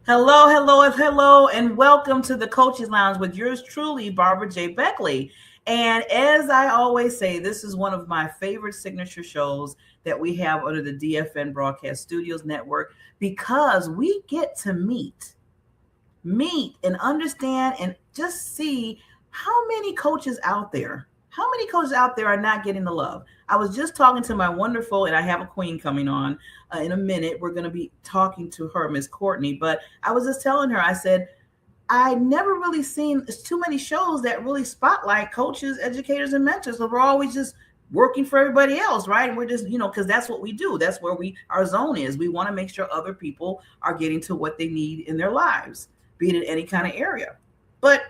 Hello, hello, hello, and welcome to the Coaches Lounge with yours truly, Barbara J. Beckley. And as I always say, this is one of my favorite signature shows that we have under the DFN Broadcast Studios Network because we get to meet and understand and just see how many coaches out there, how many coaches out there are not getting the love. I was just talking to my wonderful, and I have a queen coming on in a minute. We're going to be talking to her, Miss Courtney. But I was just telling her, I said, I never really seen too many shows that really spotlight coaches, educators, and mentors. So we're always just working for everybody else, right? And we're just, because that's what we do. That's where our zone is. We want to make sure other people are getting to what they need in their lives, be it in any kind of area. But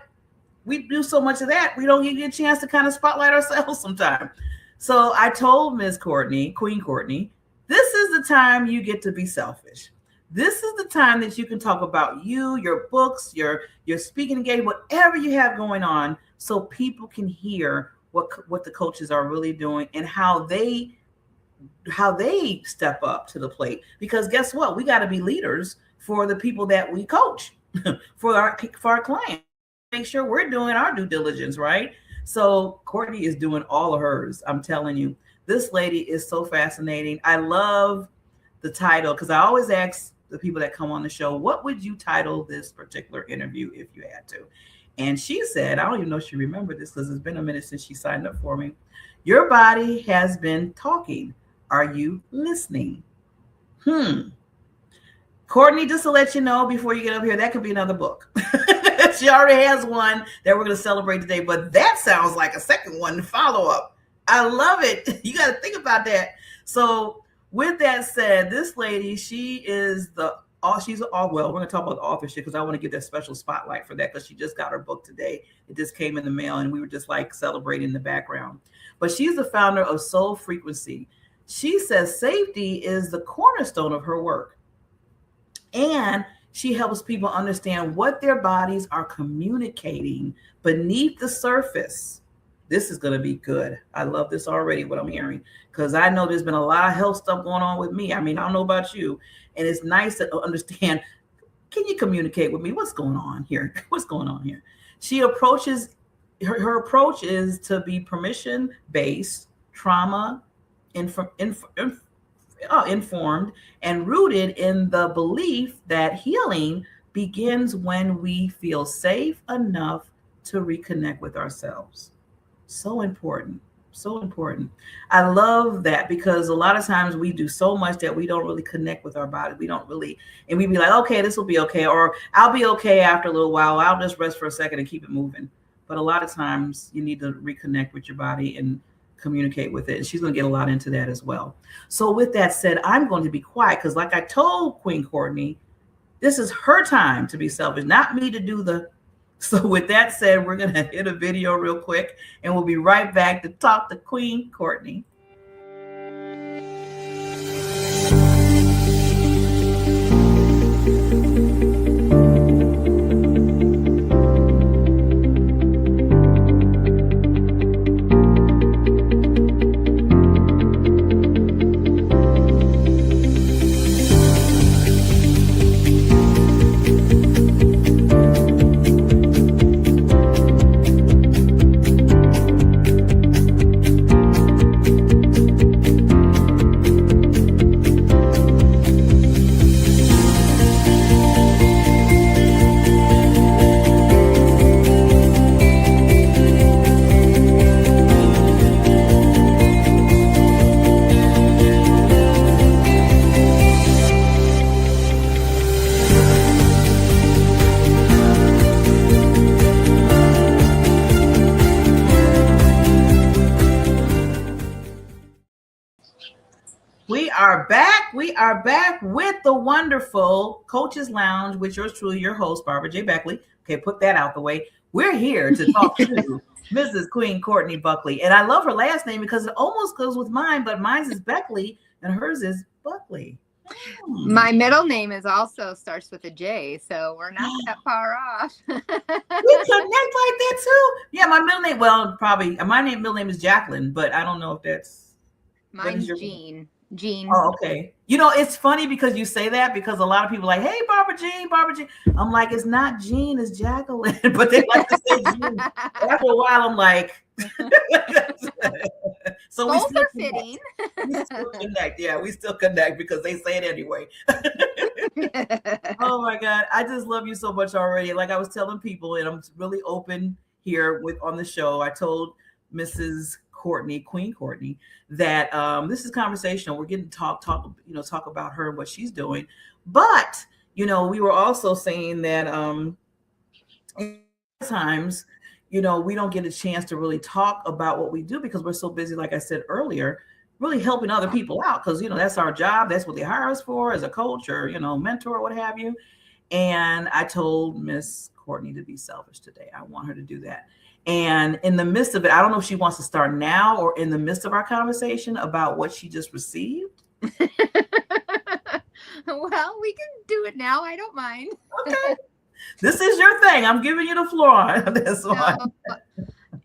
we do so much of that, we don't get a chance to kind of spotlight ourselves sometimes. So I told Miss Courtney, Queen Courtney, this is the time you get to be selfish. This is the time that you can talk about you, your books, your speaking engagement, whatever you have going on, so people can hear what the coaches are really doing and how they step up to the plate. Because guess what? We got to be leaders for the people that we coach, for our clients. Make sure we're doing our due diligence, right? So Courtney is doing all of hers. I'm telling you, this lady is so fascinating. I love the title because I always ask the people that come on the show, what would you title this particular interview if you had to? And she said, I don't even know if she remembered this because it's been a minute since she signed up for me. Your body has been talking. Are you listening? Courtney, just to let you know before you get up here, that could be another book. She already has one that we're going to celebrate today, but that sounds like a second one to follow up. I love it. You got to think about that. So with that said, this lady, she's well, we're going to talk about the authorship because I want to give that special spotlight for that because she just got her book today. It just came in the mail and we were just like celebrating in the background. But she's the founder of Soul Frequency. She says safety is the cornerstone of her work. And she helps people understand what their bodies are communicating beneath the surface. This is going to be good. I love this already, what I'm hearing, because I know there's been a lot of health stuff going on with me. I mean, I don't know about you. And it's nice to understand, can you communicate with me? What's going on here? What's going on here? She approaches, her approach is to be permission-based, trauma, informed and rooted in the belief that healing begins when we feel safe enough to reconnect with ourselves. So important. So important. I love that because a lot of times we do so much that we don't really connect with our body. We don't really, and we be like, okay, this will be okay. Or I'll be okay after a little while. I'll just rest for a second and keep it moving. But a lot of times you need to reconnect with your body and communicate with it. And she's going to get a lot into that as well. So with that said, I'm going to be quiet because like I told Queen Courtney, this is her time to be selfish, not me to do the. So with that said, we're going to hit a video real quick and we'll be right back to talk to Queen Courtney. We are back with the wonderful Coaches Lounge with yours truly, your host, Barbara J. Beckley. Okay, put that out the way. We're here to talk to Mrs. Queen Courtney Buckley. And I love her last name because it almost goes with mine, but mine's is Beckley and hers is Buckley. My middle name is also starts with a J, so we're not that far off. We connect like that too. Yeah, my middle name, well, probably my middle name is Jacqueline, but I don't know if that's mine's Jean. Jean. Oh, okay. It's funny because you say that because a lot of people are like, hey, Barbara Jean, Barbara Jean. I'm like, it's not Jean, it's Jacqueline. But they like to say Jean. But after a while, I'm like, so we Both still are connect. fitting. We still connect. Yeah, we still connect because they say it anyway. Oh my God. I just love you so much already. Like I was telling people, and I'm really open here with on the show. I told Mrs. Courtney, Queen Courtney, that this is conversational. We're getting to talk about her and what she's doing. But, we were also saying that times, we don't get a chance to really talk about what we do because we're so busy, like I said earlier, really helping other people out because, that's our job. That's what they hire us for as a coach or, mentor or what have you. And I told Miss Courtney to be selfish today. I want her to do that. And in the midst of it, I don't know if she wants to start now or in the midst of our conversation about what she just received. Well, we can do it now. I don't mind. Okay. This is your thing. I'm giving you the floor on this one.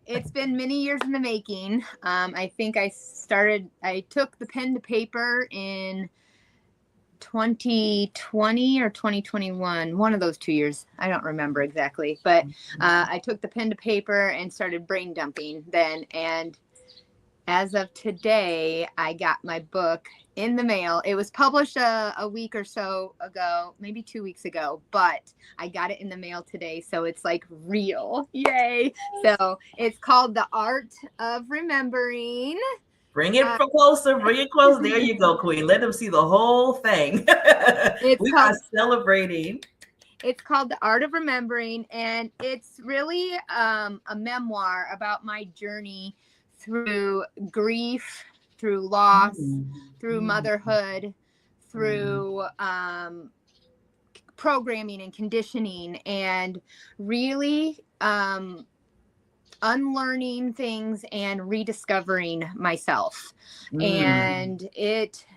It's been many years in the making. I think I took the pen to paper in 2020 or 2021, one of those 2 years. I don't remember exactly, but I took the pen to paper and started brain dumping then. And as of today, I got my book in the mail. It was published a week or so ago, maybe 2 weeks ago, but I got it in the mail today. So it's like real. Yay. So it's called The Art of Remembering. Bring it closer. Bring it closer. There you go, Queen. Let them see the whole thing. We are celebrating. It's called The Art of Remembering, and it's really a memoir about my journey through grief, through loss, through motherhood, through programming and conditioning, and really unlearning things and rediscovering myself. And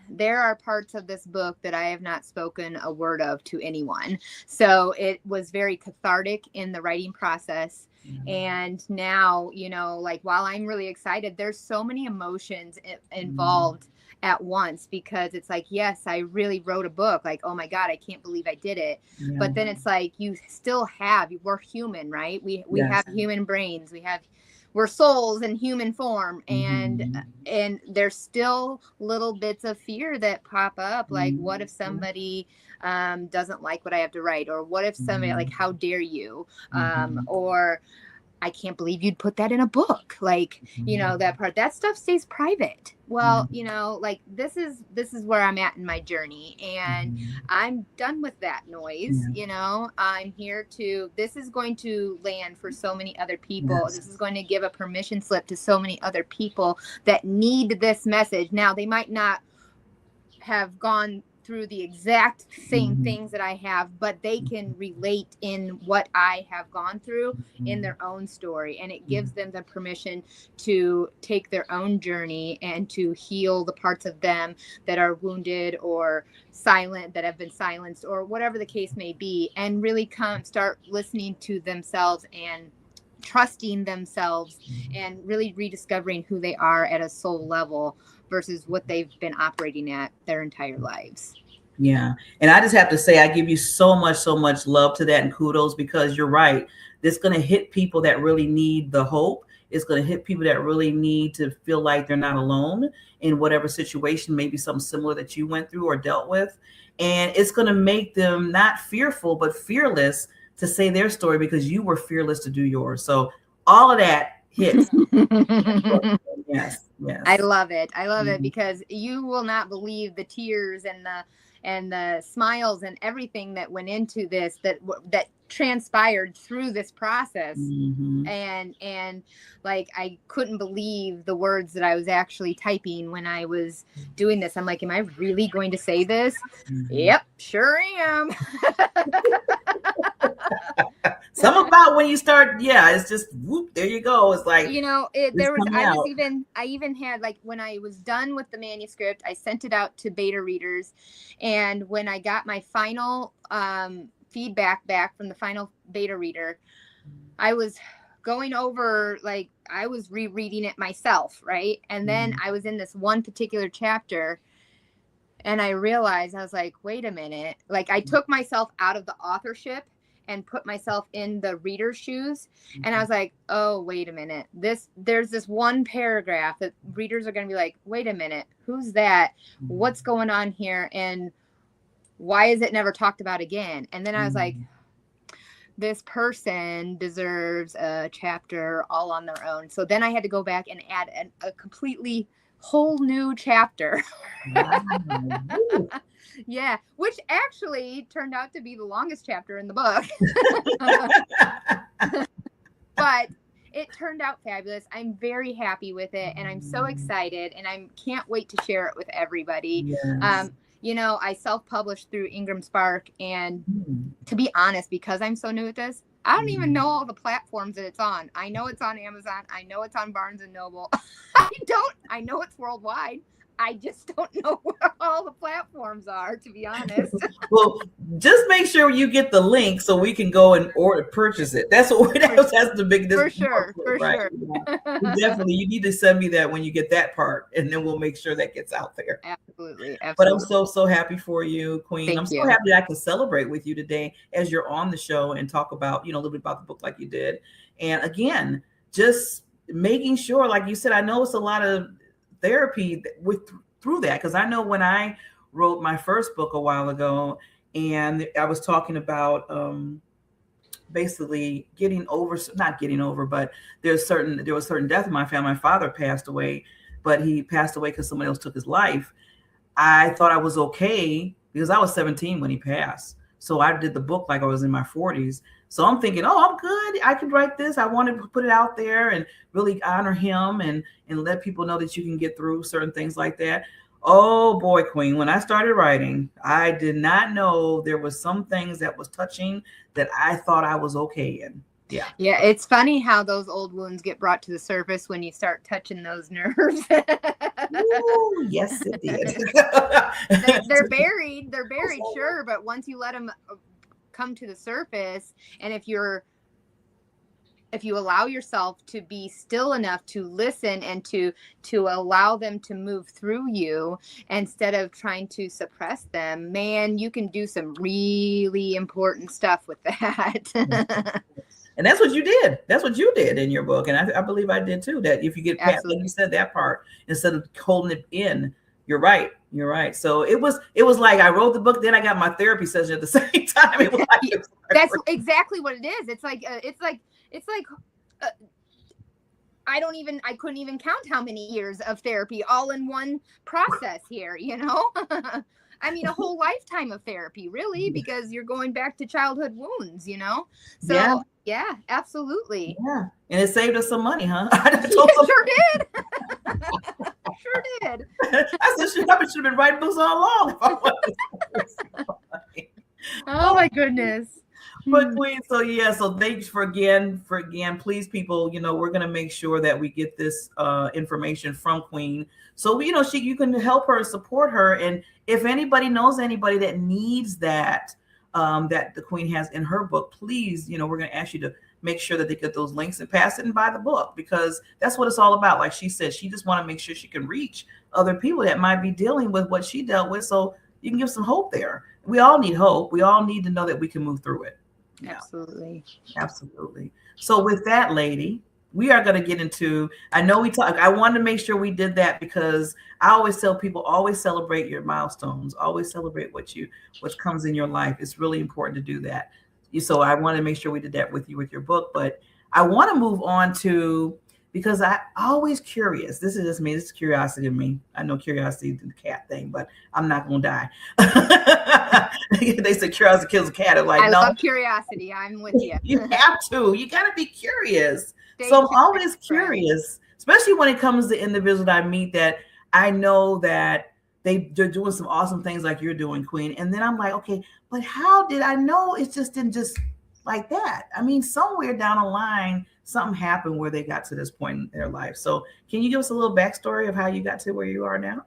there are parts of this book that I have not spoken a word of to anyone. So it was very cathartic in the writing process. And now, like while I'm really excited, there's so many emotions involved at once, because it's like, yes, I really wrote a book. Like, oh my God, I can't believe I did it. But then it's like, we're human, right? We have human brains. We're souls in human form. And there's still little bits of fear that pop up. Like, what if somebody doesn't like what I have to write? Or what if somebody, like, how dare you? Or I can't believe you'd put that in a book. Like, that stuff stays private. Well, like this is where I'm at in my journey, and I'm done with that noise. I'm here this is going to land for so many other people. This is going to give a permission slip to so many other people that need this message. Now, they might not have gone through the exact same things that I have, but they can relate in what I have gone through in their own story. And it gives them the permission to take their own journey and to heal the parts of them that are wounded or silent, that have been silenced, or whatever the case may be, and really start listening to themselves and trusting themselves and really rediscovering who they are at a soul level versus what they've been operating at their entire lives. Yeah. And I just have to say, I give you so much love to that and kudos, because you're right. It's going to hit people that really need the hope. It's going to hit people that really need to feel like they're not alone in whatever situation, maybe something similar that you went through or dealt with. And it's going to make them not fearful, but fearless to say their story, because you were fearless to do yours. So all of that hits. Yes. I love it. I love it, because you will not believe the tears and the smiles and everything that went into this, that transpired through this process. And like, I couldn't believe the words that I was actually typing when I was doing this. I'm like, am I really going to say this? Yep, sure am. Some about when you start, it's just whoop, there you go. It's like, I even had, like, when I was done with the manuscript, I sent it out to beta readers, and when I got my final feedback back from the final beta reader, I was going over, like, I was rereading it myself, right? And then I was in this one particular chapter, And I realized, I was like, wait a minute. Like, I took myself out of the authorship and put myself in the reader's shoes. And I was like, oh, wait a minute. There's this one paragraph that readers are going to be like, wait a minute, who's that? What's going on here? And why is it never talked about again? And then I was like, this person deserves a chapter all on their own. So then I had to go back and add a completely whole new chapter. Wow. Yeah, which actually turned out to be the longest chapter in the book. But it turned out fabulous. I'm very happy with it, and I'm so excited, and I can't wait to share it with everybody. Yes. You know, I self-published through Ingram Spark, and to be honest, because I'm so new at this, I don't even know all the platforms that it's on. I know it's on Amazon. I know it's on Barnes & Noble. I know it's worldwide. I just don't know what all the platforms are, to be honest. Well, just make sure you get the link so we can go and purchase it. That's the big difference. For sure. Yeah. Definitely. You need to send me that when you get that part, and then we'll make sure that gets out there. Absolutely. But I'm so happy for you, Queen. Thank I'm you. so happy that I can celebrate with you today as you're on the show and talk about, a little bit about the book like you did. And again, just making sure, like you said, I know it's a lot of therapy through that, because I know when I wrote my first book a while ago, and I was talking about basically not getting over, but there was certain death in my family. My father passed away, but he passed away because somebody else took his life. I thought I was okay because I was 17 when he passed. So I did the book like I was in my 40s. So I'm thinking, oh, I'm good. I can write this. I wanted to put it out there and really honor him and let people know that you can get through certain things like that. Oh boy, Queen, when I started writing, I did not know there was some things that was touching that I thought I was okay in. Yeah. Yeah, it's funny how those old wounds get brought to the surface when you start touching those nerves. Ooh, yes, it did. They're buried, sure, but once you let them come to the surface, and if you allow yourself to be still enough to listen and to allow them to move through you instead of trying to suppress them, man, you can do some really important stuff with that. And that's what you did. That's what you did in your book. And I believe I did too, that if you get past, like you said, that part, instead of holding it in, you're right. You're right. So it was like I wrote the book, then I got my therapy session at the same time. That's exactly what it is. It's like I couldn't even count how many years of therapy all in one process here, I mean, a whole lifetime of therapy, really, because you're going back to childhood wounds, So yeah, absolutely. Yeah. And it saved us some money, huh? Sure did. Sure did. I said, should have been writing books all along. If I oh my goodness. But Queen, so thanks for again, please people, we're going to make sure that we get this information from Queen. So, you can help her, support her. And if anybody knows anybody that needs that, that the Queen has in her book, please, we're going to ask you to make sure that they get those links and pass it and buy the book, because that's what it's all about. Like she said, she just want to make sure she can reach other people that might be dealing with what she dealt with. So you can give some hope there. We all need hope. We all need to know that we can move through it. Yeah. Absolutely. So with that, lady, we are going to get into, I wanted to make sure we did that, because I always tell people, always celebrate your milestones, always celebrate what comes in your life. It's really important to do that. So I want to make sure we did that with you with your book, but I want to move on to, because I always curious. This is just me. This is curiosity in me. I know curiosity is the cat thing, but I'm not going to die. They say curiosity kills a cat. I'm like, I love curiosity. I'm with you. You have to. You got to be curious. So I'm always curious, especially when it comes to individuals that I meet that I know that they're doing some awesome things like you're doing, Queen. And then I'm like, okay, but how did I know it didn't just like that? I mean, somewhere down the line, something happened where they got to this point in their life. So can you give us a little backstory of how you got to where you are now?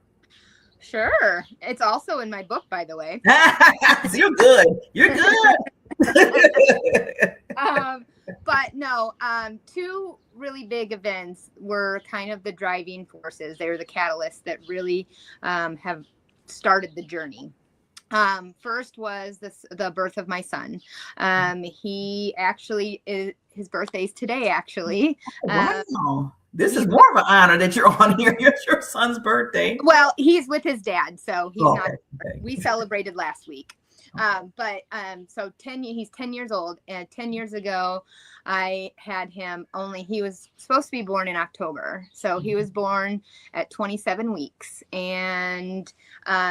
Sure. It's also in my book, by the way. So you're good. You're good. But no, two really big events were kind of the driving forces. They were the catalysts that really have started the journey. First was the birth of my son. He actually his birthday's today, actually. Wow. This is more of an honor that you're on here. It's your son's birthday. Well, he's with his dad, so he's not. Okay. We celebrated last week. So he's 10 years old, and 10 years ago I had him, only he was supposed to be born in October. So he was born at 27 weeks. And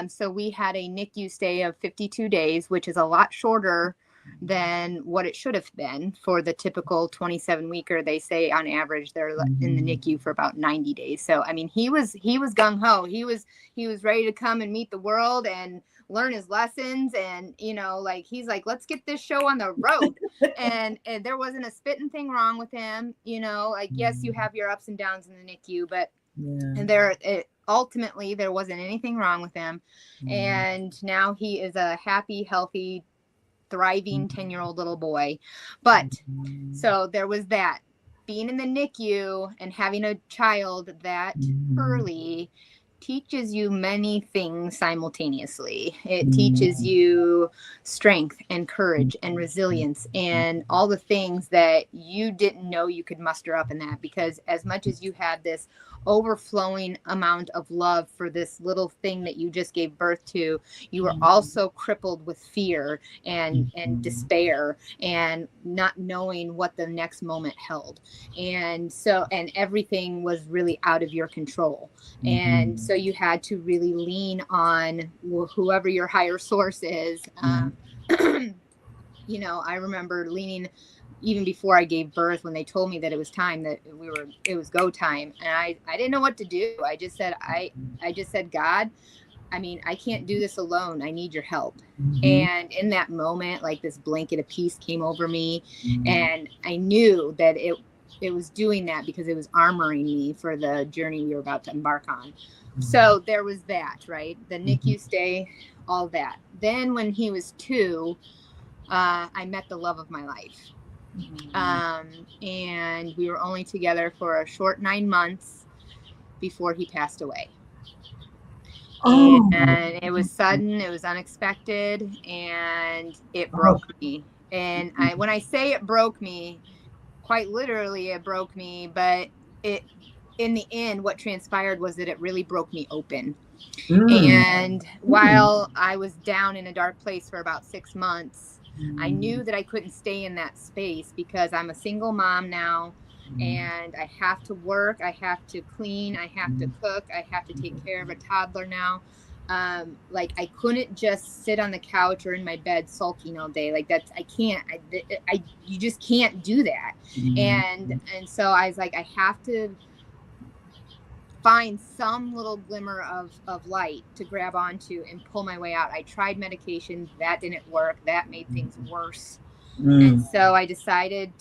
so we had a NICU stay of 52 days, which is a lot shorter than what it should have been for the typical 27 weeker. They say on average they're in the NICU for about 90 days. So, I mean, he was gung ho. He was ready to come and meet the world and learn his lessons. And, you know, like, he's like, let's get this show on the road. and there wasn't a spitting thing wrong with him. You know, like, yes, you have your ups and downs in the NICU, but ultimately there wasn't anything wrong with him. And now he is a happy, healthy, thriving 10-year-old little boy. But so there was that, being in the NICU and having a child that early teaches you many things simultaneously. It teaches you strength and courage and resilience and all the things that you didn't know you could muster up in that, because as much as you had this overflowing amount of love for this little thing that you just gave birth to, you were also crippled with fear and despair and not knowing what the next moment held. And everything was really out of your control. And so you had to really lean on whoever your higher source is. You know, I remember leaning even before I gave birth, when they told me that it was time, that it was go time. And I didn't know what to do. I just said, God, I mean, I can't do this alone. I need your help. And in that moment, like, this blanket of peace came over me. And I knew that it was doing that because it was armoring me for the journey we were about to embark on. So there was that, right? The NICU stay, all that. Then when he was 2, I met the love of my life. And we were only together for a short 9 months before he passed away. And it was sudden, it was unexpected, and it broke me. And when I say it broke me, quite literally it broke me, but in the end, what transpired was that it really broke me open. And while I was down in a dark place for about 6 months, I knew that I couldn't stay in that space, because I'm a single mom now, and I have to work, I have to clean, I have to cook, I have to take care of a toddler now. Like, I couldn't just sit on the couch or in my bed sulking all day. Like, I can't, you just can't do that. And so I was like, I have to find some little glimmer of light to grab onto and pull my way out. I tried medication, that didn't work. That made things worse. And so I decided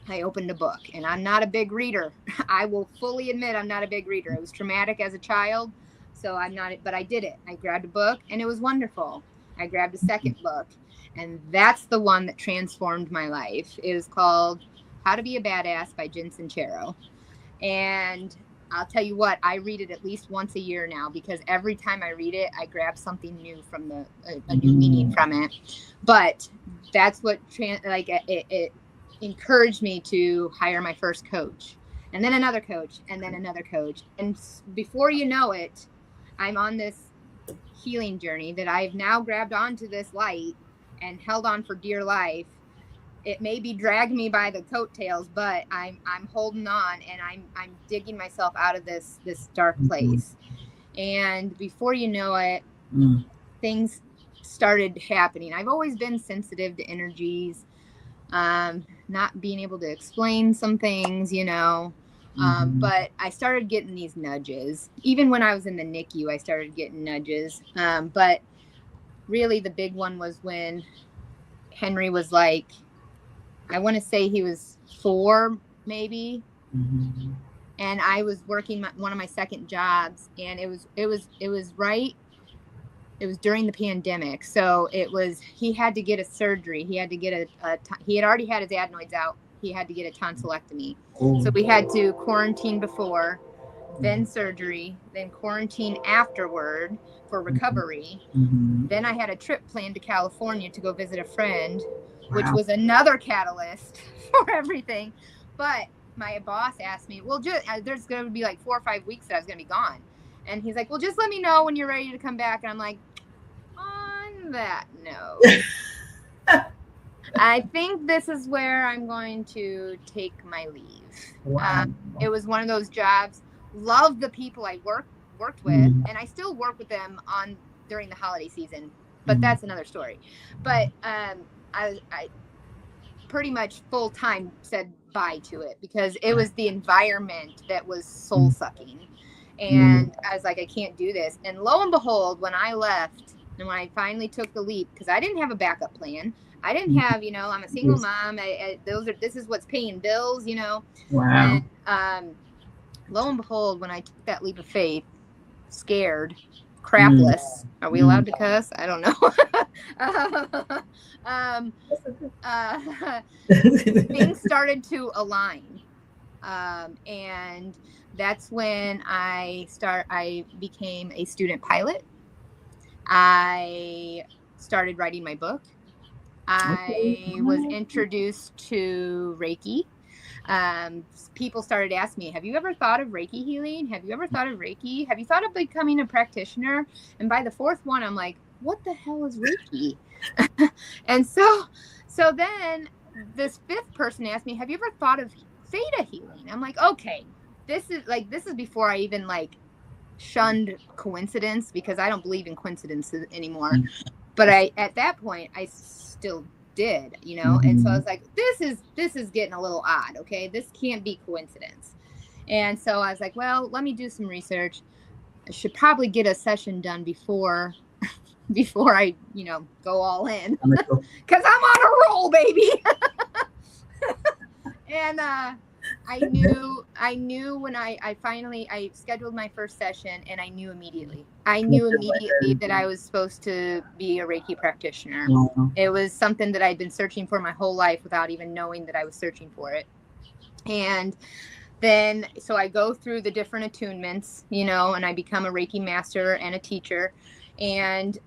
I opened a book, and I'm not a big reader. I will fully admit I'm not a big reader. It was traumatic as a child, so I'm not, but I did it. I grabbed a book, and it was wonderful. I grabbed a second book, and that's the one that transformed my life. It was called How to Be a Badass by Jen Sincero. And I'll tell you what, I read it at least once a year now, because every time I read it, I grab something new from a new meaning from it. But that's what it encouraged me to hire my first coach, and then another coach, and then another coach. And before you know it, I'm on this healing journey that I've now grabbed onto this light and held on for dear life. It may be dragging me by the coattails, but I'm holding on, and I'm digging myself out of this dark place. And before you know it, things started happening. I've always been sensitive to energies, not being able to explain some things, you know. But I started getting these nudges. Even when I was in the NICU, I started getting nudges. But really the big one was when Henry was like, I want to say he was 4, maybe. And I was working one of my second jobs, and it was during the pandemic. So he had to get a surgery. He had to get he had already had his adenoids out. He had to get a tonsillectomy. So we had to quarantine before, then surgery, then quarantine afterward for recovery. Mm-hmm. Then I had a trip planned to California to go visit a friend, which Wow. was another catalyst for everything. But my boss asked me, well, there's going to be like 4 or 5 weeks that I was going to be gone. And he's like, well, just let me know when you're ready to come back. And I'm like, on that note, I think this is where I'm going to take my leave. Wow. It was one of those jobs. Love the people I worked with, Mm-hmm. and I still work with them during the holiday season. But that's another story. But I pretty much full time said bye to it because it was the environment that was soul sucking, and I was like, I can't do this. And lo and behold, when I left and when I finally took the leap, because I didn't have a backup plan. I didn't have, I'm a single mom. This is what's paying bills, Wow. And lo and behold, when I took that leap of faith, scared, crapless. Are we allowed to cuss? I don't know. Things started to align. And that's when I became a student pilot. I started writing my book. I was introduced to Reiki. People started asking me, have you ever thought of Reiki healing? Have you ever thought of Reiki? Have you thought of becoming a practitioner? And by the fourth one, I'm like, what the hell is Reiki? And so then this fifth person asked me, have you ever thought of theta healing? I'm like, okay, this is before I even shunned coincidence, because I don't believe in coincidences anymore. But at that point, I still did, and so I was like, this is getting a little odd. Okay, this can't be coincidence. And so I was like, well, let me do some research. I should probably get a session done before I go all in, because I'm on a roll, baby. And I knew when I finally scheduled my first session, and I knew immediately that I was supposed to be a Reiki practitioner. It was something that I'd been searching for my whole life without even knowing that I was searching for it. And then, so I go through the different attunements, and I become a Reiki master and a teacher. And,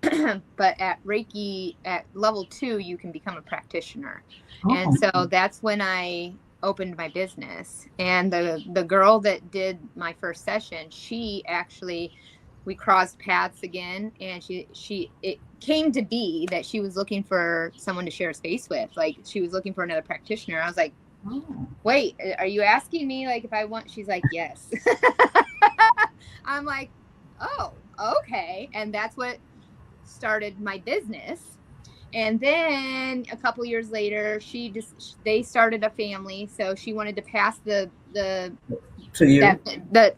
but at Reiki, at level 2, you can become a practitioner. And so that's when I opened my business. And the girl that did my first session, we crossed paths again, and it came to be that she was looking for someone to share a space with. Like, she was looking for another practitioner. I was like, wait, are you asking me if I want? She's like, yes. I'm like, oh, okay. And that's what started my business. And then a couple years later, they started a family. So she wanted to pass the to you,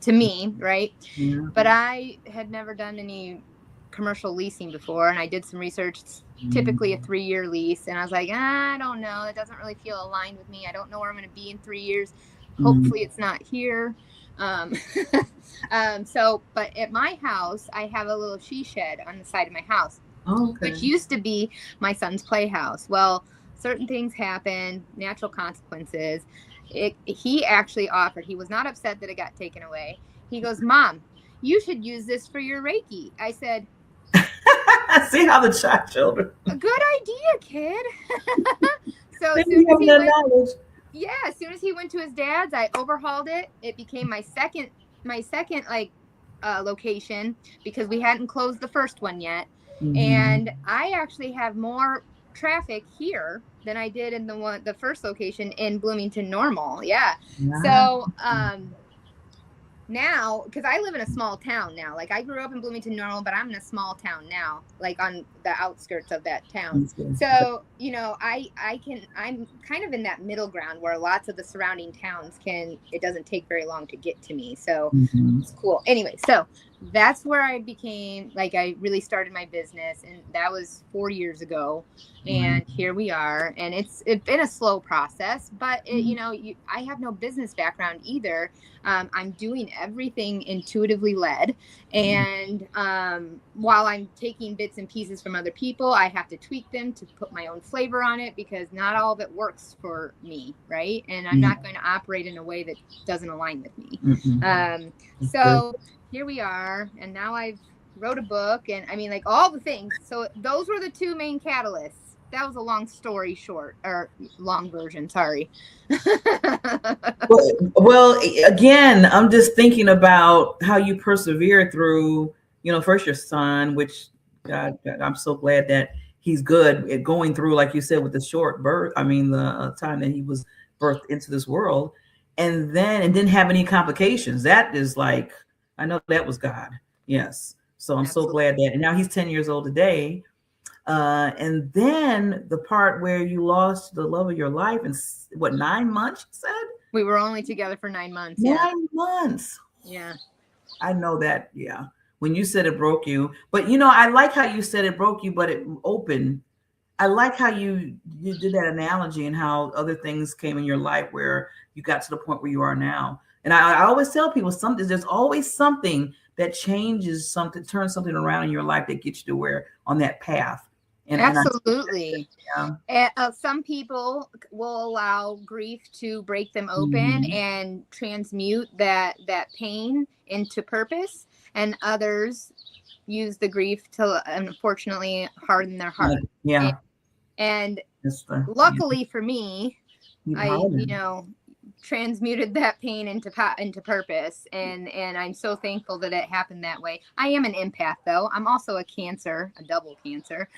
to me, right? Yeah. But I had never done any commercial leasing before, and I did some research. It's typically a 3-year lease, and I was like, I don't know. It doesn't really feel aligned with me. I don't know where I'm going to be in 3 years. Hopefully, it's not here. But at my house, I have a little she shed on the side of my house. Which used to be my son's playhouse. Well, certain things happen, natural consequences. He actually offered. He was not upset that it got taken away. He goes, Mom, you should use this for your Reiki. I said, see how the child children. A good idea, kid. So as soon as he went to his dad's, I overhauled it. It became my second location, because we hadn't closed the first one yet. And I actually have more traffic here than I did in the first location in Bloomington Normal. Yeah. Wow. So now, because I live in a small town now, I grew up in Bloomington Normal, but I'm in a small town now, on the outskirts of that town. So, I'm kind of in that middle ground where lots of the surrounding towns it doesn't take very long to get to me. So it's cool. Anyway, so that's where I became, like, I really started my business, and that was 4 years ago. Right. And here we are, and it's been a slow process, but I have no business background either. I'm doing everything intuitively led, and while I'm taking bits and pieces from other people, I have to tweak them to put my own flavor on it, because not all of it works for me, right? And I'm not going to operate in a way that doesn't align with me. So here we are, and now I've wrote a book, and I mean, like, all the things. So those were the two main catalysts. That was a long story short, or long version, sorry. Well, again, I'm just thinking about how you persevered through, first your son, which God, I'm so glad that he's good at going through, like you said, with the short birth. I mean, the time that he was birthed into this world, and didn't have any complications. That is like, I know that was God. Yes. So I'm so Absolutely. glad that, and now he's 10 years old today. And then the part where you lost the love of your life in what, 9 months, you said? We were only together for 9 months. Yeah. 9 months. Yeah. I know that. Yeah. When you said it broke you, but I like how you said it broke you, but it opened. I like how you did that analogy and how other things came in your life where you got to the point where you are now. And I always tell people there's always something that changes something, turns something around in your life that gets you to where on that path. And Absolutely. yeah. Some people will allow grief to break them open Mhm. and transmute that pain into purpose, and others use the grief to, unfortunately, harden their heart. And, Yeah. and It's the, yeah. luckily for me, Keep I hardening. transmuted that pain into purpose, and I'm so thankful that it happened that way. I am an empath, though. I'm also a Cancer, a double Cancer.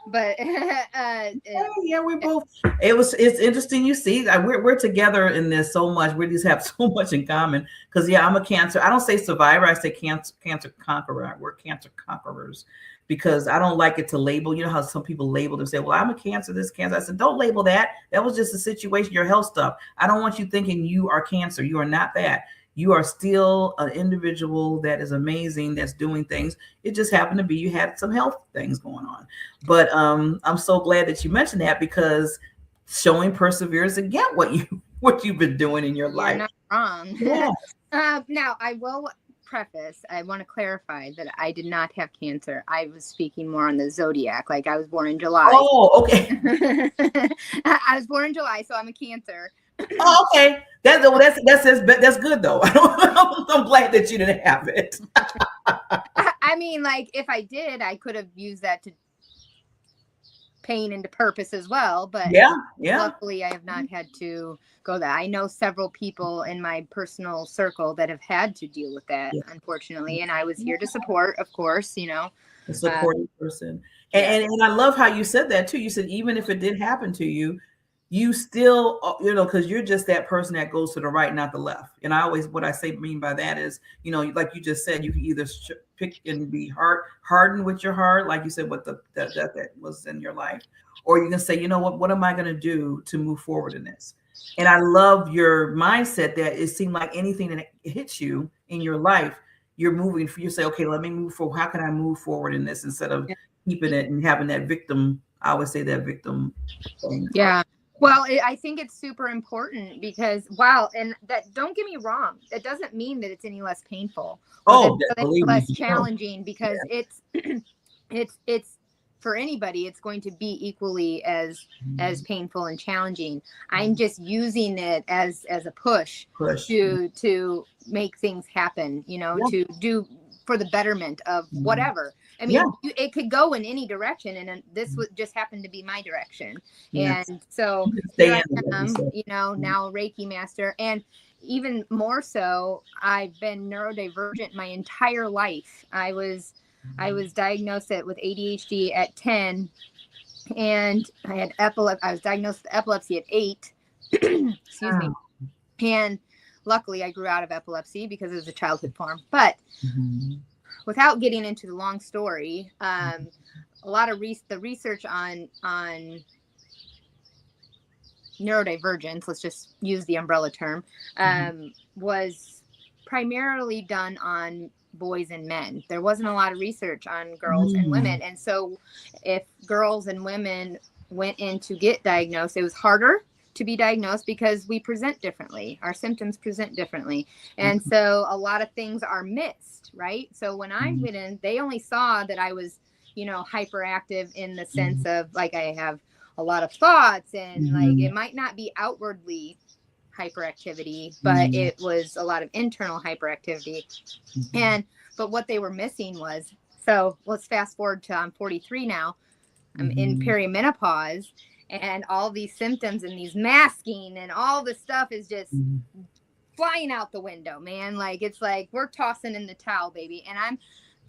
But Yeah, we both. It's interesting. You see, we're together in this so much. We just have so much in common. Because yeah, I'm a Cancer. I don't say survivor. I say cancer conqueror. We're cancer conquerors because I don't like it to label. You know how some people label them, say, "Well, I'm a Cancer. This Cancer." I said, "Don't label that. That was just a situation. Your health stuff. I don't want you thinking you are Cancer. You are not that. You are still an individual that is amazing. That's doing things. It just happened to be you had some health things going on." But I'm so glad that you mentioned that because showing perseverance and get what you've been doing in your you're life. not wrong. Yeah. Now, I will preface, I want to clarify that I did not have cancer. I was speaking more on the zodiac. Like, I was born in July. Oh, okay. I was born in July, so I'm a Cancer. Oh, okay. That's good though. I'm glad that you didn't have it. I mean, like, if I did, I could have used that to pain into purpose as well, but Yeah, yeah. luckily I have not had to go that. I know several people in my personal circle that have had to deal with that, Yeah. unfortunately, and I was here to support, of course. A supportive person. Yeah. And I love how you said that too. You said even if it did happen to you, you still, because you're just that person that goes to the right, not the left. And I always, what I say mean by that is, like you just said, you can either pick and be hardened with your heart, like you said, what that was in your life, or you can say, you know what am I going to do to move forward in this? And I love your mindset that it seemed like anything that hits you in your life, you're moving. You say, okay, let me move forward. How can I move forward in this instead of keeping it and having that victim? I always say that victim thing. Yeah. Well, I think it's super important because, wow, and that, don't get me wrong, that doesn't mean that it's any less painful or that Oh, it's any believe me. less challenging, because it's for anybody, it's going to be equally as painful and challenging. I'm just using it as a push to make things happen, to do for the betterment of whatever. I mean, it could go in any direction, and this would just happen to be my direction. Yes. And so here I am, now a Reiki master, and even more so, I've been neurodivergent my entire life. I was diagnosed with ADHD at 10, and I had epilepsy. I was diagnosed with epilepsy at 8. Excuse me. And luckily, I grew out of epilepsy because it was a childhood form. But without getting into the long story, a lot of the research on neurodivergence, let's just use the umbrella term, was primarily done on boys and men. There wasn't a lot of research on girls and women. And so if girls and women went in to get diagnosed, it was harder to be diagnosed because we present differently. Our symptoms present differently. And so a lot of things are missed, right? So when I went in, they only saw that I was, you know, hyperactive in the sense of like I have a lot of thoughts and like it might not be outwardly hyperactivity, but it was a lot of internal hyperactivity. But what they were missing was, so let's fast forward to I'm 43 now. I'm in perimenopause, and all these symptoms and these masking and all this stuff is just flying out the window, man. Like, it's like we're tossing in the towel, baby. And I'm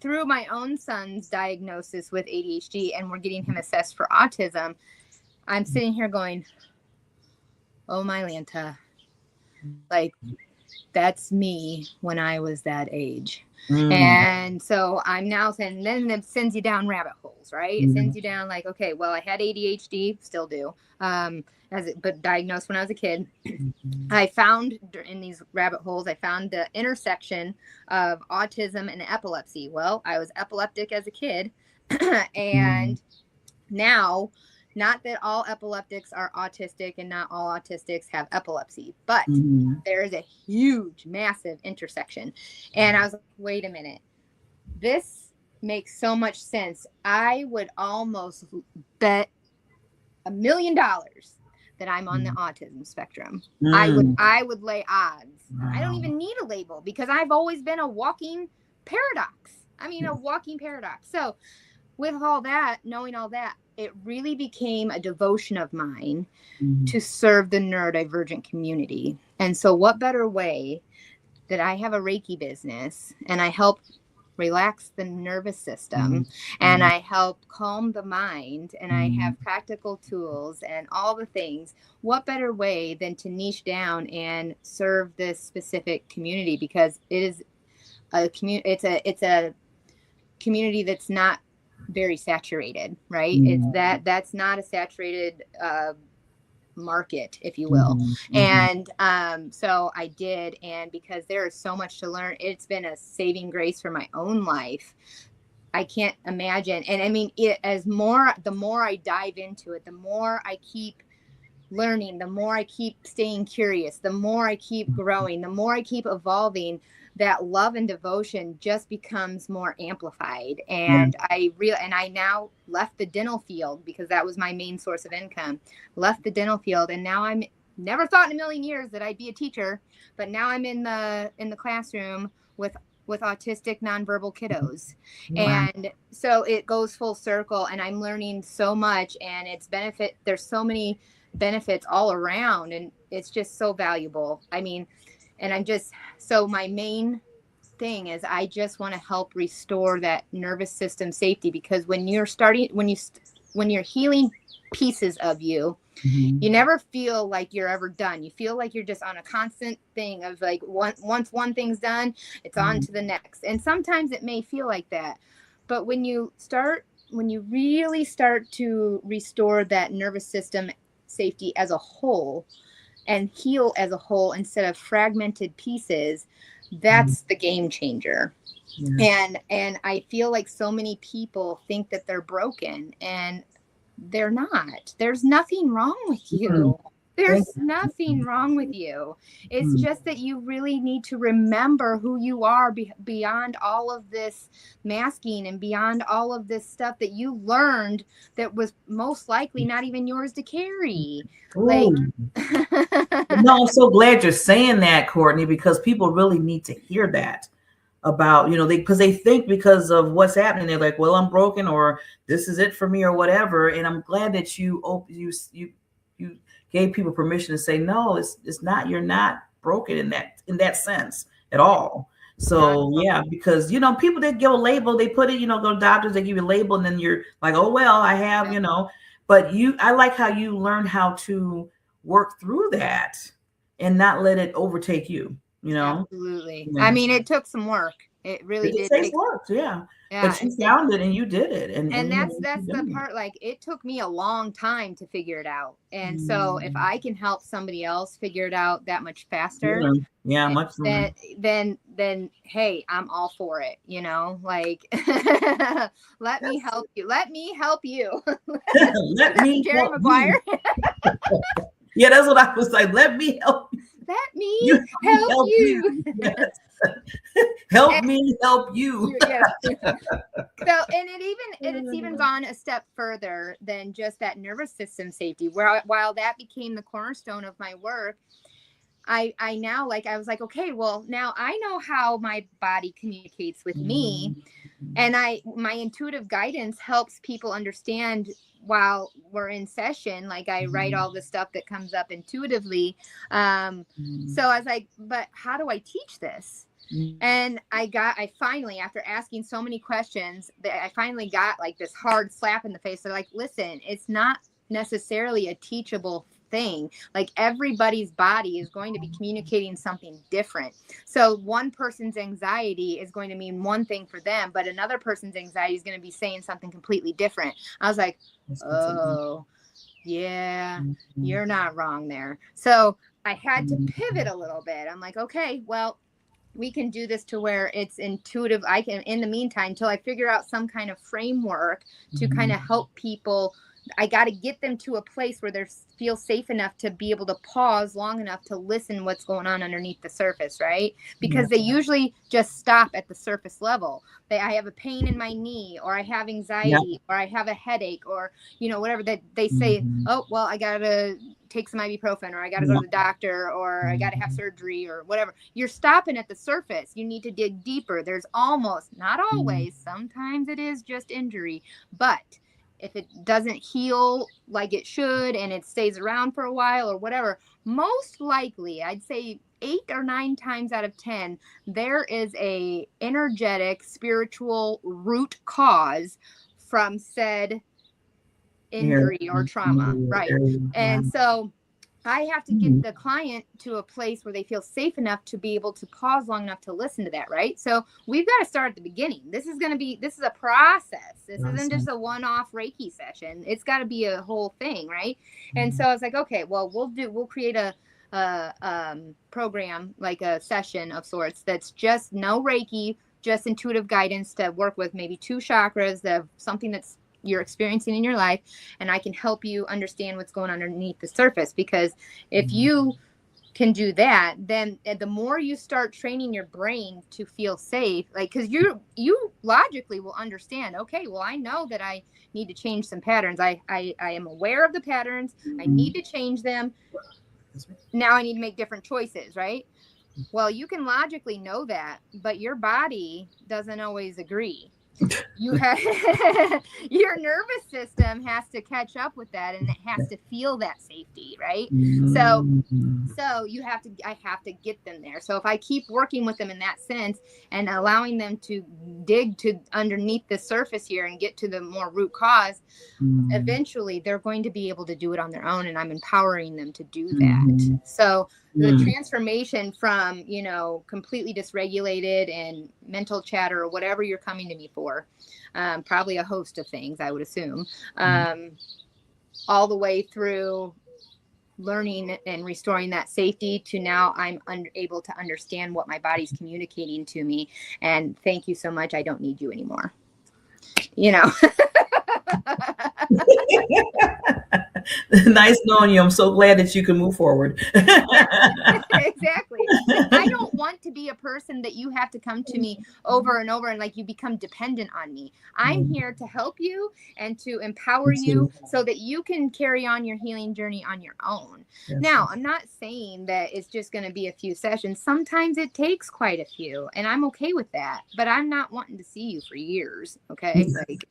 through my own son's diagnosis with ADHD, and we're getting him assessed for autism. I'm sitting here going, oh my Lanta, like, that's me when I was that age. And so I'm now saying, then it sends you down rabbit holes, right? It sends you down like, okay, well, I had ADHD, still do, but diagnosed when I was a kid. I found in these rabbit holes, I found the intersection of autism and epilepsy. Well, I was epileptic as a kid, and now, not that all epileptics are autistic and not all autistics have epilepsy, but there is a huge, massive intersection. And I was like, wait a minute, this makes so much sense. I would almost bet $1 million that I'm on the autism spectrum. I would lay odds. I don't even need a label because I've always been a walking paradox. I mean, a walking paradox. So with all that, knowing all that, it really became a devotion of mine to serve the neurodivergent community. And so what better way that I have a Reiki business and I help relax the nervous system and I help calm the mind and I have practical tools and all the things. What better way than to niche down and serve this specific community, because it is a community, it's a community that's not very saturated, right? It's that's not a saturated market, if you will. And so I did, and because there is so much to learn, it's been a saving grace for my own life. I can't imagine. And I mean, the more I dive into it, the more I keep learning, the more I keep staying curious, the more I keep growing, the more I keep evolving, that love and devotion just becomes more amplified. And I now left the dental field because that was my main source of income, left the dental field. And now I'm never thought in a million years that I'd be a teacher, but now I'm in the classroom with autistic nonverbal kiddos. And so it goes full circle, and I'm learning so much, and there's so many benefits all around, and it's just so valuable. I mean, and so my main thing is I just want to help restore that nervous system safety, because when you're healing pieces of you, you never feel like you're ever done. You feel like you're just on a constant thing of like, once one thing's done, it's on to the next. And sometimes it may feel like that, but when you really start to restore that nervous system safety as a whole and heal as a whole instead of fragmented pieces, that's the game changer. And I feel like so many people think that they're broken, and they're not. There's nothing wrong with you. There's nothing wrong with you. It's just that you really need to remember who you are beyond all of this masking and beyond all of this stuff that you learned that was most likely not even yours to carry. Like, no, I'm so glad you're saying that, Courtney, because people really need to hear that about, because they think because of what's happening, they're like, well, I'm broken, or this is it for me, or whatever. And I'm glad that you gave people permission to say, no, it's not, you're not broken in that sense at all. So yeah, because people that give a label, they put it, go to doctors, they give you a label, and then you're like, oh well, I have, but I like how you learned how to work through that and not let it overtake you. Absolutely. Yeah. I mean, it took some work. It really did takes take work, yeah. yeah, But you found it and you did it, and that's you've the done it. part, like, it took me a long time to figure it out. And so if Mm. I can help somebody else figure it out that much faster, Yeah, yeah, eh, much sooner. then hey, I'm all for it, like let me That's help you. Let me help you. Was let that me Jerry help Maguire? you. Yeah, that's what I was like. Let me help Let me you. Let me help help you. you. Yes. Help And me help you. yes. So, and it's even gone a step further than just that nervous system safety. Where while that became the cornerstone of my work, I now, like, I was like, okay, well, now I know how my body communicates with me, and my intuitive guidance helps people understand while we're in session. Like, I write all the stuff that comes up intuitively. So I was like, but how do I teach this? And I finally, after asking so many questions, that I finally got like this hard slap in the face. They're like, listen, it's not necessarily a teachable thing. Like, everybody's body is going to be communicating something different. So one person's anxiety is going to mean one thing for them, but another person's anxiety is going to be saying something completely different. I was like, oh, yeah, you're not wrong there. So I had to pivot a little bit. I'm like, okay, well, we can do this to where it's intuitive. I can, in the meantime, until I figure out some kind of framework to kind of help people, I got to get them to a place where they feel safe enough to be able to pause long enough to listen what's going on underneath the surface, right? Because they usually just stop at the surface level. I have a pain in my knee, or I have anxiety, or I have a headache, or, whatever, that they say, oh, well, I got to take some ibuprofen, or I got to go to the doctor, or I got to have surgery, or whatever. You're stopping at the surface. You need to dig deeper. There's almost, not always, sometimes it is just injury, but if it doesn't heal like it should and it stays around for a while or whatever, most likely, I'd say 8 or 9 times out of 10, there is a energetic, spiritual root cause from said injury or trauma, right? And so I have to get the client to a place where they feel safe enough to be able to pause long enough to listen to that, right? So we've got to start at the beginning. This is a process. This isn't just a one-off Reiki session. It's got to be a whole thing, right? And so I was like, okay, well, we'll create a program, like a session of sorts, that's just no Reiki, just intuitive guidance to work with maybe 2 chakras, that something that's you're experiencing in your life, and I can help you understand what's going on underneath the surface. Because if you can do that, then the more you start training your brain to feel safe, like, because you logically will understand, okay, well, I know that I need to change some patterns. I am aware of the patterns. I need to change them. Now I need to make different choices, right? Well, you can logically know that, but your body doesn't always agree. You have your nervous system has to catch up with that, and it has to feel that safety, right? So I have to get them there. So if I keep working with them in that sense and allowing them to dig to underneath the surface here and get to the more root cause, eventually they're going to be able to do it on their own, and I'm empowering them to do that. So the transformation from, completely dysregulated and mental chatter, or whatever you're coming to me for, probably a host of things, I would assume, all the way through learning and restoring that safety to now I'm able to understand what my body's communicating to me. And thank you so much. I don't need you anymore. Nice knowing you. I'm so glad that you can move forward. Exactly. I don't want to be a person that you have to come to me over and over and like you become dependent on me. I'm here to help you and to empower you so that you can carry on your healing journey on your own. Now, I'm not saying that it's just going to be a few sessions. Sometimes it takes quite a few, and I'm okay with that, but I'm not wanting to see you for years. Okay. Like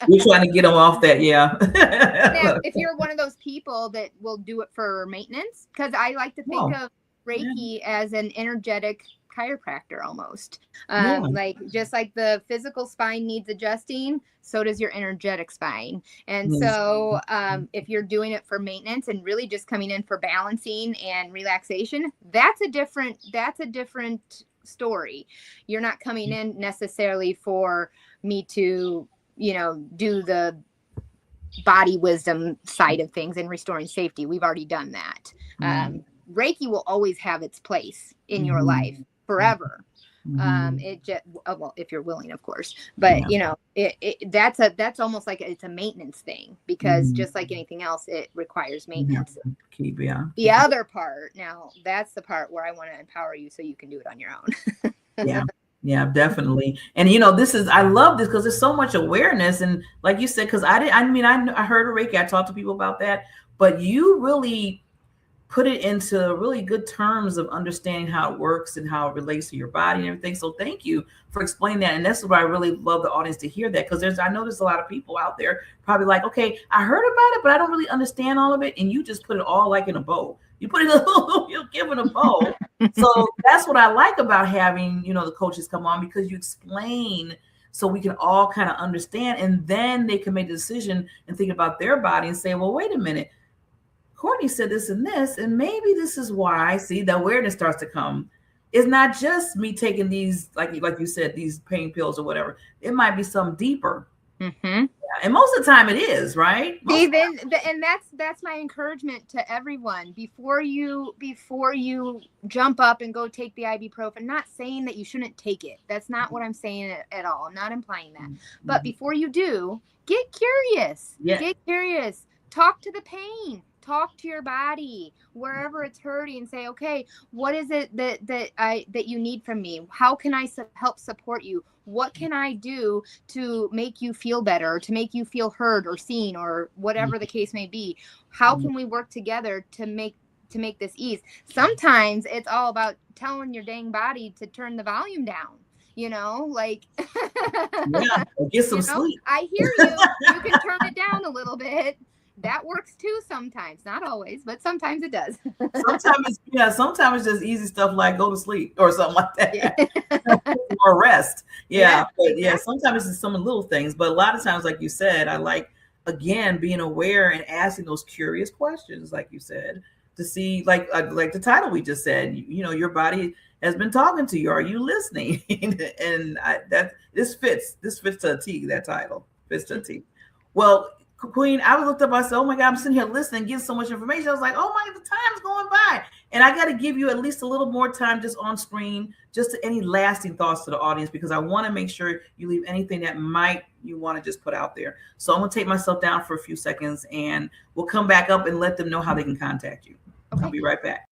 You're trying to get them off that. Yeah. Now, if you're one of those people that will do it for maintenance, because I like to think of Reiki as an energetic chiropractor almost. Like, just like the physical spine needs adjusting, so does your energetic spine. And so if you're doing it for maintenance and really just coming in for balancing and relaxation, that's a different story. You're not coming in necessarily for me to, do the body wisdom side of things and restoring safety. We've already done that. Reiki will always have its place in your life forever. It just, well, if you're willing, of course, but that's almost like it's a maintenance thing, because just like anything else, it requires maintenance. The other part, now that's the part where I want to empower you so you can do it on your own. Yeah, definitely. And I love this because there's so much awareness. And like you said, because I heard of Reiki, I talked to people about that, but you really put it into really good terms of understanding how it works and how it relates to your body and everything. So thank you for explaining that. And that's what I really love the audience to hear that, because I know there's a lot of people out there probably like, okay, I heard about it, but I don't really understand all of it. And you just put it all like in a bow. You put it you're giving a bow. So that's what I like about having, the coaches come on, because you explain so we can all kind of understand, and then they can make a decision and think about their body and say, well, wait a minute, Courtney said this and this, and maybe this is why. See, the awareness starts to come. It's not just me taking these, like you said, these pain pills or whatever. It might be something deeper. Yeah. And most of the time it is, right? And that's my encouragement to everyone. Before you jump up and go take the ibuprofen, not saying that you shouldn't take it. That's not what I'm saying at all. I'm not implying that. But before you do, get curious. Yeah. Get curious. Talk to the pain. Talk to your body wherever it's hurting and say, okay, what is it that you need from me? How can I help support you? What can I do to make you feel better, to make you feel heard or seen, or whatever the case may be? How can we work together to make this ease? Sometimes it's all about telling your dang body to turn the volume down. Like get some sleep. I hear you. You can turn it down a little bit. That works too sometimes, not always, but sometimes it does. Sometimes it's just easy stuff like go to sleep or something like that. Or rest. But sometimes it's just some little things. But a lot of times, like you said, I like, again, being aware and asking those curious questions, like you said, to see, like the title we just said, your body has been talking to you. Are you listening? And this fits to a T. That title fits to a T. Well, Queen, I looked up, I said, oh my God, I'm sitting here listening, getting so much information. I was like, oh my, the time's going by. And I got to give you at least a little more time just on screen, just to any lasting thoughts to the audience, because I want to make sure you leave anything that you want to just put out there. So I'm going to take myself down for a few seconds, and we'll come back up and let them know how they can contact you. Okay. I'll be right back.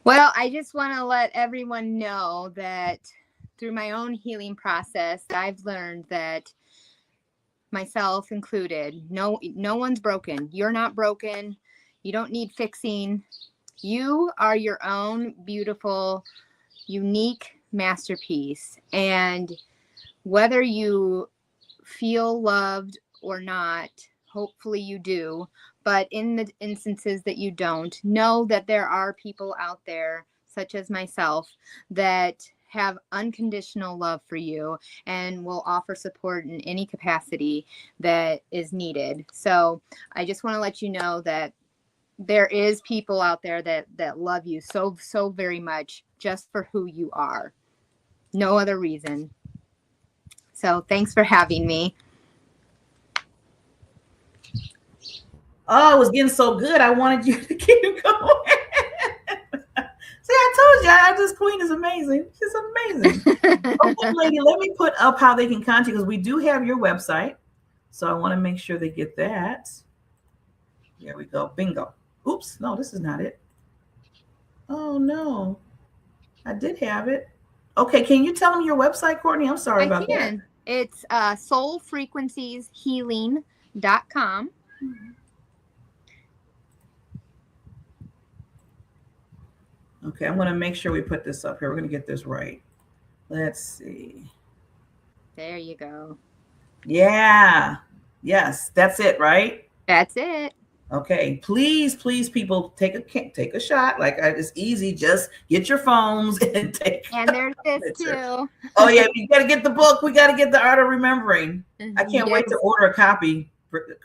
Well, I just want to let everyone know that through my own healing process, I've learned that, myself included, no one's broken. You're not broken. You don't need fixing. You are your own beautiful, unique masterpiece. And whether you feel loved or not, hopefully you do, but in the instances that you don't, know that there are people out there, such as myself, that have unconditional love for you and will offer support in any capacity that is needed. So I just want to let you know that there is people out there that love you so very much, just for who you are. No other reason. So thanks for having me. Oh, it was getting so good. I wanted you to keep going. See, I told you, this queen is amazing. She's amazing. Okay, lady, let me put up how they can contact you, because we do have your website. So I want to make sure they get that. There we go. Bingo. Oops. No, this is not it. Oh, no. I did have it. Okay. Can you tell them your website, Courtney? I'm sorry about that. It's soulfrequencieshealing.com. Okay, I'm going to make sure we put this up here. We're going to get this right. Let's see. There you go. Yeah. Yes, that's it, right? That's it. Okay, please, people, take a shot. Like, it's easy. Just get your phones and take. And there's this too. Oh yeah, you got to get the book. We got to get the Art of Remembering. I can't wait to order a copy,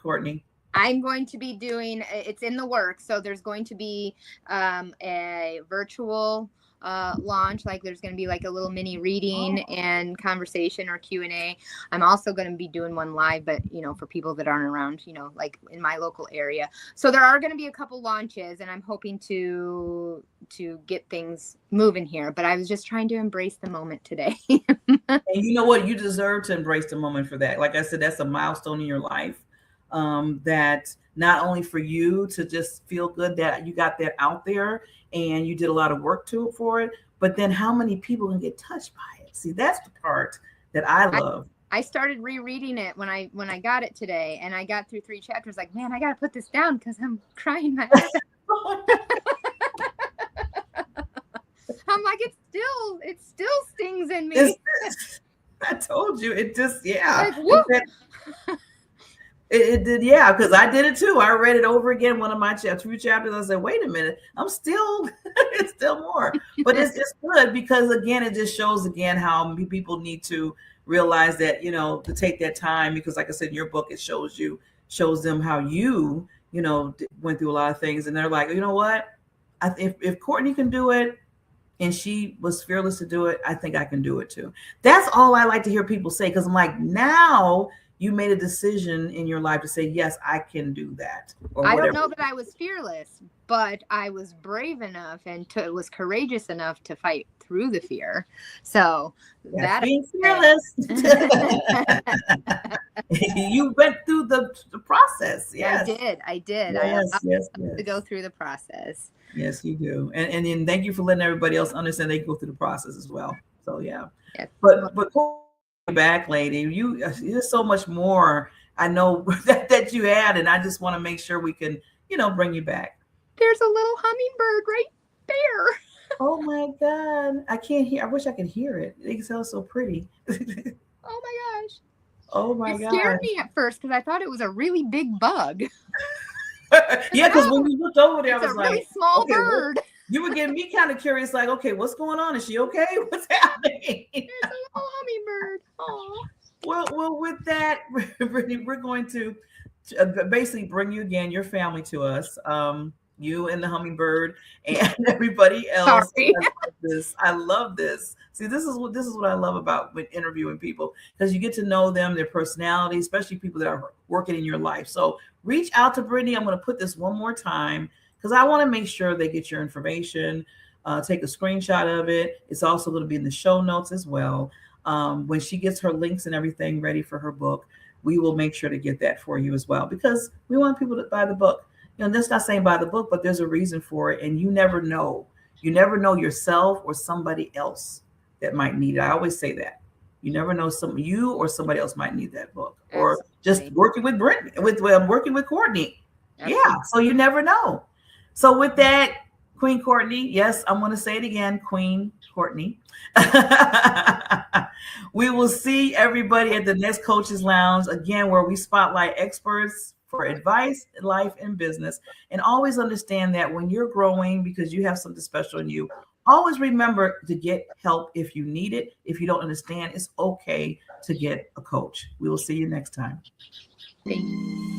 Courtney. I'm going to be doing, it's in the works. So there's going to be a virtual launch. Like there's going to be like a little mini reading and conversation or Q&A. I'm also going to be doing one live, but for people that aren't around, like in my local area. So there are going to be a couple launches, and I'm hoping to get things moving here. But I was just trying to embrace the moment today. And you know what? You deserve to embrace the moment for that. Like I said, that's a milestone in your life. That not only for you to just feel good that you got that out there and you did a lot of work for it, but then how many people can get touched by it? See, that's the part that I love. I started rereading it when I got it today, and I got through 3 chapters. Like, man, I got to put this down because I'm crying my head out. I'm like, it still stings in me. I told you, it just, yeah. Like, it did, yeah, because I did it too. I read it over again, one of my 2 chapters. I said, wait a minute, it's still more. But it's good because, again, it just shows, again, how people need to realize that, to take that time. Because like I said, in your book, it shows them how you went through a lot of things. And they're like, you know what? If Courtney can do it, and she was fearless to do it, I think I can do it too. That's all I like to hear people say, because I'm like, now you made a decision in your life to say, yes, I can do that. Or I don't know that I was fearless, but I was brave enough and was courageous enough to fight through the fear. So that's being fearless. You went through the process. Yes, I did. Yes. To go through the process. Yes, you do. And then thank you for letting everybody else understand they go through the process as well. So yeah. Yes. But back, lady, there's so much more I know that you had, and I just want to make sure we can bring you back. There's a little hummingbird right there. Oh my God, I can't hear. I wish I could hear it. It sounds so pretty. Oh my gosh. Oh my God. It scared me at first because I thought it was a really big bug. Yeah, because when you looked over there, it's I was a really small bird. You were getting me kind of curious, like, okay, what's going on? Is she okay? What's happening? There's a little hummingbird. Oh. Well, with that, we're going to basically bring you again, your family, to us. You and the hummingbird and everybody else. I love this. See, this is what I love about interviewing people, because you get to know them, their personality, especially people that are working in your life. So reach out to Brittany. I'm going to put this one more time because I want to make sure they get your information. Take a screenshot of it. It's also going to be in the show notes as well. When she gets her links and everything ready for her book, we will make sure to get that for you as well, because we want people to buy the book. That's not saying buy the book, but there's a reason for it. And you never know. You never know yourself or somebody else that might need it. I always say that. You never know, you or somebody else might need that book. Absolutely. Or just working with Brittany, working with Courtney. Absolutely. Yeah. So you never know. So with that, Queen Courtney, yes, I'm going to say it again, Queen Courtney. We will see everybody at the next Coaches Lounge, again, where we spotlight experts for advice in life and business. And always understand that when you're growing, because you have something special in you, always remember to get help if you need it. If you don't understand, it's okay to get a coach. We will see you next time. Thank you.